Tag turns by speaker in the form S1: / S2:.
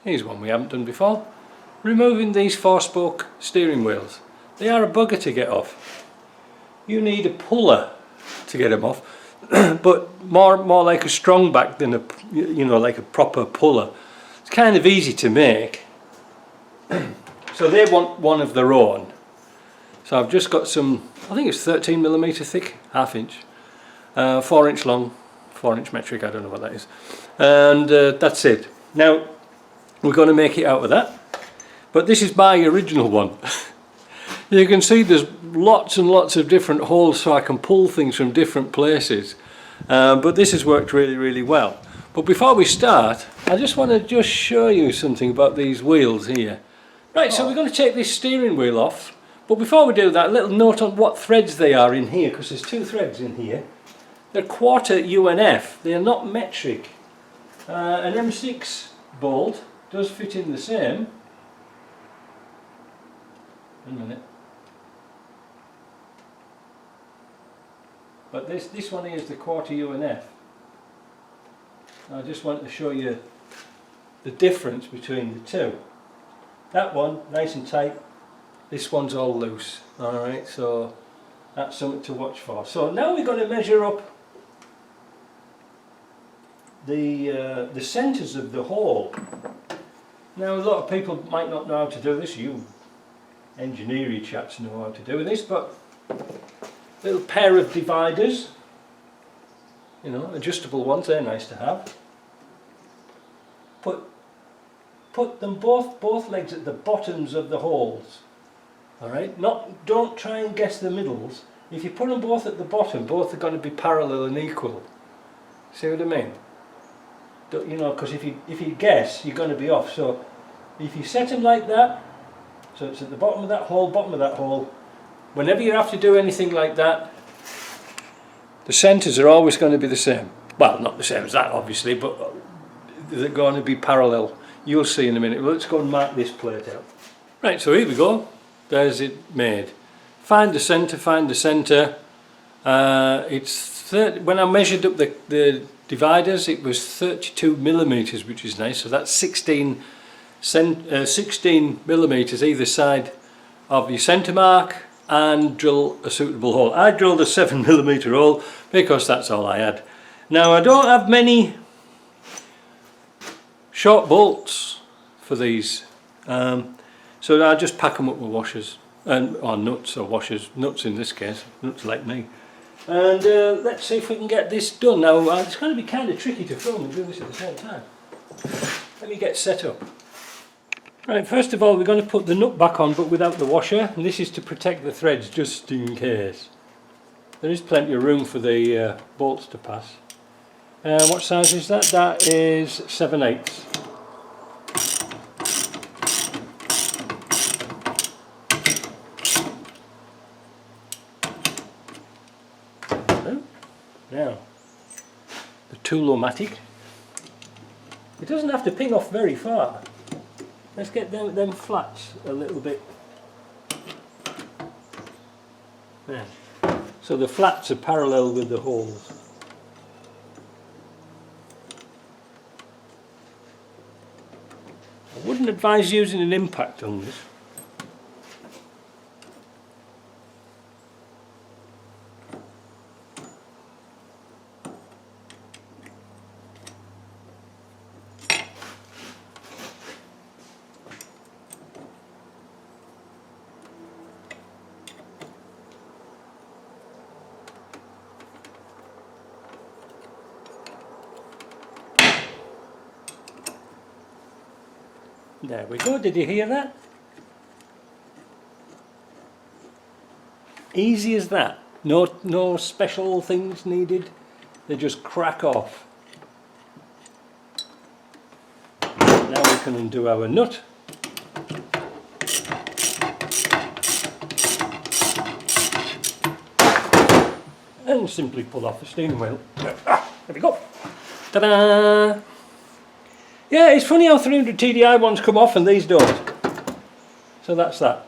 S1: Here's one we haven't done before. Removing these 4-spoke steering wheels. They are a bugger to get off. You need a puller to get them off, but more like a strong back than like a proper puller. It's kind of easy to make. So they want one of their own. So I've just got some, I think it's 13mm thick, 1/2 inch, 4 inch long, 4 inch metric, I don't know what that is. And that's it. Now we're going to make it out of that. But this is my original one. You can see there's lots and lots of different holes so I can pull things from different places. But this has worked really, really well. But before we start, I just want to show you something about these wheels here. Right, so we're going to take this steering wheel off. But before we do that, a little note on what threads they are in here, because there's 2 threads in here. They're 1/4 UNF, they are not metric. An M6 bolt does fit in the same. A minute. But this one here is the 1/4 UNF. I just want to show you the difference between the two. That one, nice and tight. This one's all loose. Alright, so that's something to watch for. So now we're going to measure up the centres of the hole. Now a lot of people might not know how to do this. You engineering chaps know how to do this, but little pair of dividers, adjustable ones, they're nice to have. Put them both legs at the bottoms of the holes. Alright, don't try and guess the middles. If you put them both at the bottom, both are going to be parallel and equal. See what I mean? Because if you guess, you're going to be off. So if you set them like that, so it's at the bottom of that hole, whenever you have to do anything like that, the centres are always going to be the same. Well, not the same as that obviously, but they're going to be parallel. You'll see in a minute. Let's go and mark this plate out. Right, so here we go. There's it made. Find the centre. When I measured up the dividers, it was 32mm, which is nice. So that's 16 16mm either side of your centre mark and drill a suitable hole. I drilled a 7mm hole because that's all I had. Now I don't have many short bolts for these, so I just pack them up with washers or nuts, or washers, nuts in this case, nuts like me. And let's see if we can get this done. Now it's going to be kind of tricky to film and do this at the same time. Let me get set up. Right, first of all we're going to put the nut back on, but without the washer, and this is to protect the threads just in case. There is plenty of room for the bolts to pass. What size is that? That is 7/8. Now, the tool-o-matic. It doesn't have to ping off very far. Let's get them flats a little bit. There. So the flats are parallel with the holes. I wouldn't advise using an impact on this. There we go, did you hear that? Easy as that. No special things needed. They just crack off. Now we can undo our nut. And simply pull off the steering wheel. There we go. Ta-da! Yeah, it's funny how 300 TDI ones come off and these don't. So that's that.